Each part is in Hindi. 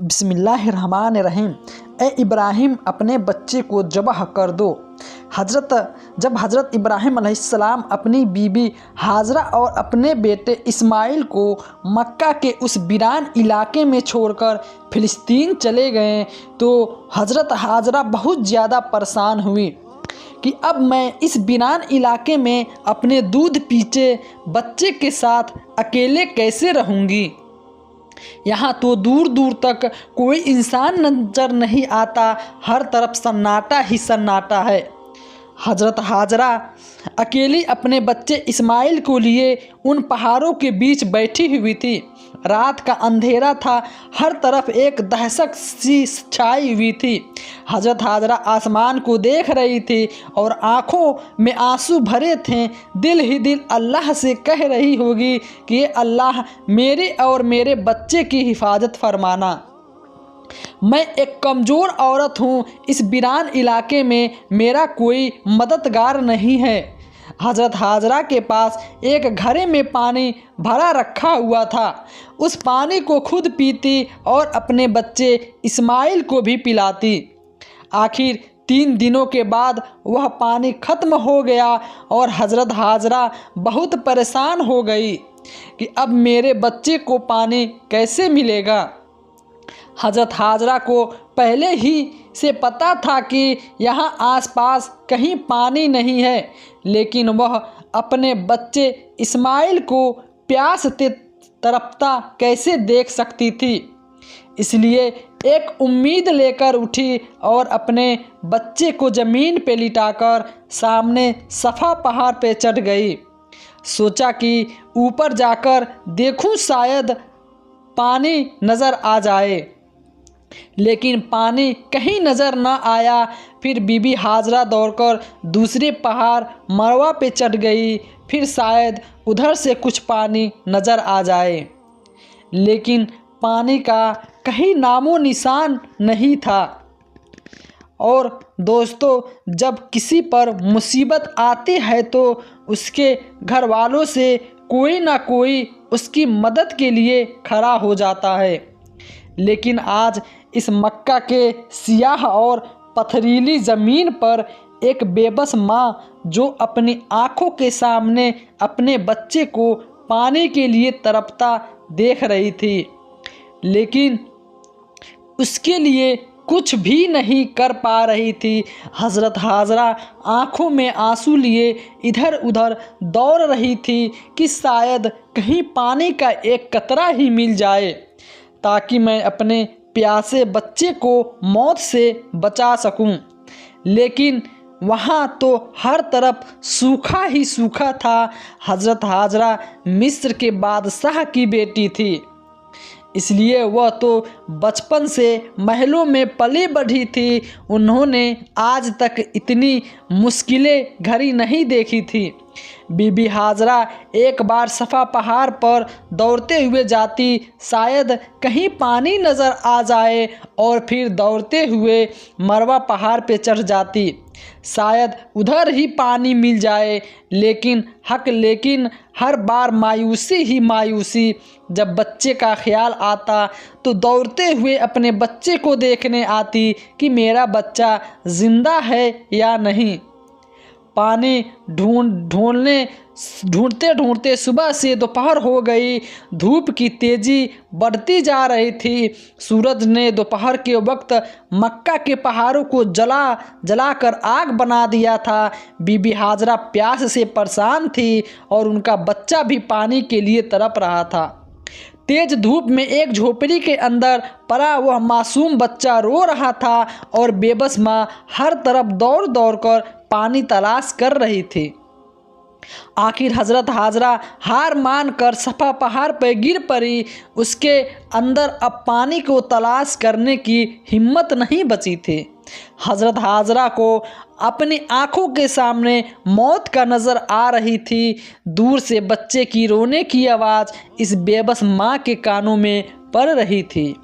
बिस्मिल्लाहिर्रहमानिर्रहीम। ए इब्राहिम, अपने बच्चे को ज़बह कर दो। जब हज़रत इब्राहिम अलैहिस्सलाम अपनी बीबी हाजरा और अपने बेटे इस्माइल को मक्का के उस वीरान इलाके में छोड़कर फ़िलिस्तीन चले गए तो हज़रत हाजरा बहुत ज़्यादा परेशान हुई कि अब मैं इस वीरान इलाके में अपने दूध पीते बच्चे के साथ अकेले कैसे रहूँगी। यहाँ तो दूर दूर तक कोई इंसान नज़र नहीं आता, हर तरफ सन्नाटा ही सन्नाटा है। हज़रत हाजरा अकेली अपने बच्चे इस्माइल को लिए उन पहाड़ों के बीच बैठी हुई थी। रात का अंधेरा था, हर तरफ एक दहशत सी छाई हुई थी। हज़रत हाजरा आसमान को देख रही थी और आँखों में आंसू भरे थे। दिल ही दिल अल्लाह से कह रही होगी कि अल्लाह मेरे और मेरे बच्चे की हिफाजत फरमाना। मैं एक कमज़ोर औरत हूँ, इस वीरान इलाके में मेरा कोई मददगार नहीं है। हज़रत हाजरा के पास एक घड़े में पानी भरा रखा हुआ था। उस पानी को खुद पीती और अपने बच्चे इस्माइल को भी पिलाती। आखिर 3 दिनों के बाद वह पानी ख़त्म हो गया और हज़रत हाजरा बहुत परेशान हो गई कि अब मेरे बच्चे को पानी कैसे मिलेगा। हज़रत हाजरा को पहले ही से पता था कि यहाँ आसपास कहीं पानी नहीं है, लेकिन वह अपने बच्चे इस्माइल को प्यास से तड़पता कैसे देख सकती थी। इसलिए एक उम्मीद लेकर उठी और अपने बच्चे को ज़मीन पर लिटाकर सामने सफ़ा पहाड़ पर चढ़ गई। सोचा कि ऊपर जाकर देखूं, शायद पानी नज़र आ जाए, लेकिन पानी कहीं नज़र न आया। फिर बीबी हाजरा दौड़कर दूसरे पहाड़ मरवा पे चढ़ गई, फिर शायद उधर से कुछ पानी नज़र आ जाए, लेकिन पानी का कहीं नामो निशान नहीं था। और दोस्तों, जब किसी पर मुसीबत आती है तो उसके घर वालों से कोई ना कोई उसकी मदद के लिए खड़ा हो जाता है। लेकिन आज इस मक्का के सियाह और पथरीली ज़मीन पर एक बेबस माँ जो अपनी आँखों के सामने अपने बच्चे को पाने के लिए तड़पता देख रही थी, लेकिन उसके लिए कुछ भी नहीं कर पा रही थी। हज़रत हाजरा आँखों में आंसू लिए इधर उधर दौड़ रही थी कि शायद कहीं पानी का एक कतरा ही मिल जाए, ताकि मैं अपने प्यासे बच्चे को मौत से बचा सकूं। लेकिन वहाँ तो हर तरफ सूखा ही सूखा था। हज़रत हाजरा मिस्र के बादशाह की बेटी थी, इसलिए वह तो बचपन से महलों में पली बढ़ी थी। उन्होंने आज तक इतनी मुश्किलें घड़ी नहीं देखी थी। बीबी हाजरा एक बार सफ़ा पहाड़ पर दौड़ते हुए जाती, शायद कहीं पानी नज़र आ जाए, और फिर दौड़ते हुए मरवा पहाड़ पे चढ़ जाती, शायद उधर ही पानी मिल जाए। लेकिन हर बार मायूसी ही मायूसी। जब बच्चे का ख्याल आता तो दौड़ते हुए अपने बच्चे को देखने आती कि मेरा बच्चा ज़िंदा है या नहीं। पानी ढूंढते ढूंढते सुबह से दोपहर हो गई। धूप की तेज़ी बढ़ती जा रही थी। सूरज ने दोपहर के वक्त मक्का के पहाड़ों को जलाकर आग बना दिया था। बीबी हाजरा प्यास से परेशान थी और उनका बच्चा भी पानी के लिए तड़प रहा था। तेज धूप में एक झोपड़ी के अंदर पड़ा वह मासूम बच्चा रो रहा था और बेबस माँ हर तरफ दौड़ दौड़ कर पानी तलाश कर रही थी। आखिर हज़रत हाजरा हार मान कर सफ़ा पहाड़ पर गिर पड़ी। उसके अंदर अब पानी को तलाश करने की हिम्मत नहीं बची थी। हज़रत हाजरा को अपनी आँखों के सामने मौत का नज़र आ रही थी। दूर से बच्चे की रोने की आवाज़ इस बेबस माँ के कानों में पड़ रही थी,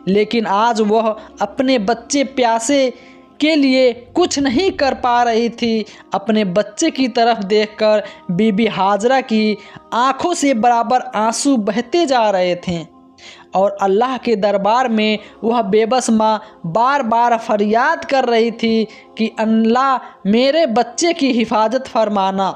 लेकिन आज वह अपने बच्चे प्यासे के लिए कुछ नहीं कर पा रही थी। अपने बच्चे की तरफ देखकर बीबी हाजरा की आंखों से बराबर आंसू बहते जा रहे थे। और अल्लाह के दरबार में वह बेबस माँ बार बार फरियाद कर रही थी कि अल्लाह मेरे बच्चे की हिफाजत फरमाना।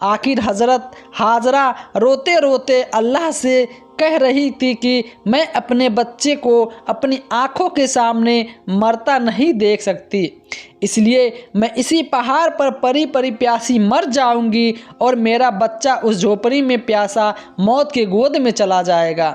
आखिर हज़रत हाजरा रोते रोते अल्लाह से कह रही थी कि मैं अपने बच्चे को अपनी आँखों के सामने मरता नहीं देख सकती, इसलिए मैं इसी पहाड़ पर परी परी प्यासी मर जाऊंगी और मेरा बच्चा उस झोपड़ी में प्यासा मौत के गोद में चला जाएगा।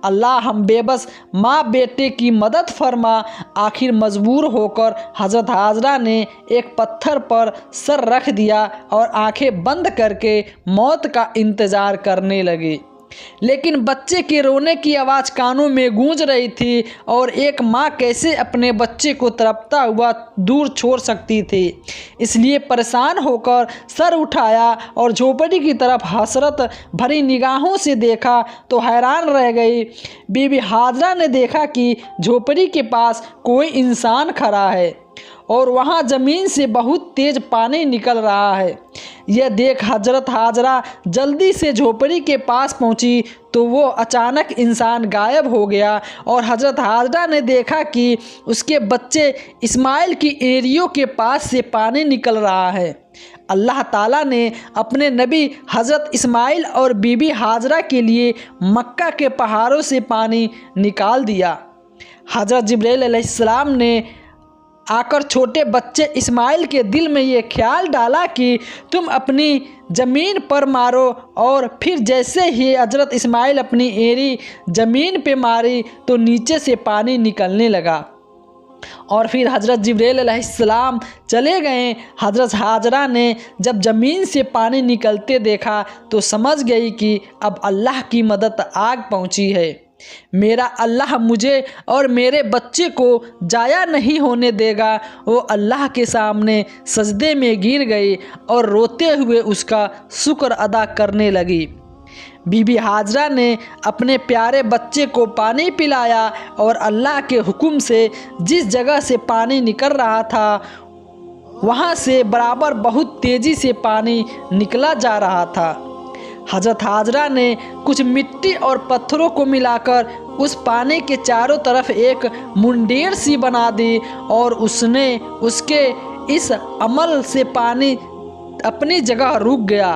अल्लाह हम बेबस माँ बेटे की मदद फरमा। आखिर मजबूर होकर हज़रत हाजरा ने एक पत्थर पर सर रख दिया और आंखें बंद करके मौत का इंतज़ार करने लगी। लेकिन बच्चे के रोने की आवाज़ कानों में गूंज रही थी और एक माँ कैसे अपने बच्चे को तड़पता हुआ दूर छोड़ सकती थी। इसलिए परेशान होकर सर उठाया और झोपड़ी की तरफ हसरत भरी निगाहों से देखा तो हैरान रह गई। बीबी हाजरा ने देखा कि झोपड़ी के पास कोई इंसान खड़ा है और वहाँ ज़मीन से बहुत तेज़ पानी निकल रहा है। यह देख हज़रत हाजरा जल्दी से झोपड़ी के पास पहुँची तो वो अचानक इंसान गायब हो गया और हज़रत हाजरा ने देखा कि उसके बच्चे इस्माइल की एड़ियों के पास से पानी निकल रहा है। अल्लाह ताला ने अपने नबी हज़रत इस्माइल और बीबी हाजरा के लिए मक्का के पहाड़ों से पानी निकाल दिया। हज़रत जिब्राइल अलैहिस्सलाम ने आकर छोटे बच्चे इस्माइल के दिल में ये ख्याल डाला कि तुम अपनी ज़मीन पर मारो, और फिर जैसे ही हज़रत इस्माइल अपनी एड़ी ज़मीन पे मारी तो नीचे से पानी निकलने लगा और फिर हज़रत जिब्राइल अलैहिस्सलाम चले गए। हज़रत हाजरा ने जब ज़मीन से पानी निकलते देखा तो समझ गई कि अब अल्लाह की मदद आग पहुंची है। मेरा अल्लाह मुझे और मेरे बच्चे को जाया नहीं होने देगा। वो अल्लाह के सामने सजदे में गिर गई और रोते हुए उसका शुक्र अदा करने लगी। बीबी हाजरा ने अपने प्यारे बच्चे को पानी पिलाया और अल्लाह के हुक्म से जिस जगह से पानी निकल रहा था वहाँ से बराबर बहुत तेज़ी से पानी निकला जा रहा था। हज़रत हाजरा ने कुछ मिट्टी और पत्थरों को मिलाकर उस पानी के चारों तरफ एक मुंडेर सी बना दी और उसने उसके इस अमल से पानी अपनी जगह रुक गया।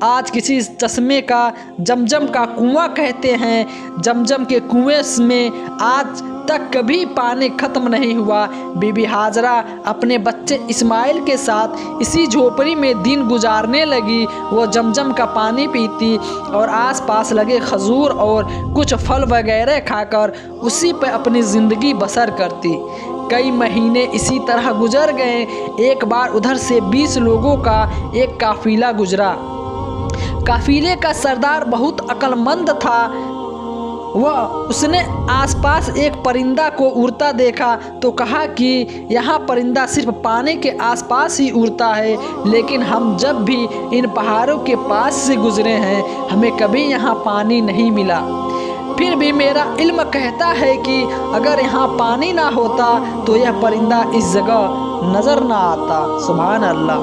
आज किसी चश्मे का जमजम का कुआं कहते हैं। जमजम के कुएं में आज तक कभी पानी ख़त्म नहीं हुआ। बीबी हाजरा अपने बच्चे इस्माइल के साथ इसी झोपड़ी में दिन गुजारने लगी। वो जमजम का पानी पीती और आसपास लगे खजूर और कुछ फल वगैरह खाकर उसी पर अपनी ज़िंदगी बसर करती। कई महीने इसी तरह गुजर गए। एक बार उधर से 20 लोगों का एक काफ़िला गुजरा। काफ़िले का सरदार बहुत अक्लमंद था। उसने आसपास एक परिंदा को उड़ता देखा तो कहा कि यहाँ परिंदा सिर्फ पानी के आसपास ही उड़ता है, लेकिन हम जब भी इन पहाड़ों के पास से गुजरे हैं हमें कभी यहाँ पानी नहीं मिला। फिर भी मेरा इल्म कहता है कि अगर यहाँ पानी ना होता तो यह परिंदा इस जगह नज़र ना आता। सुभान अल्लाह।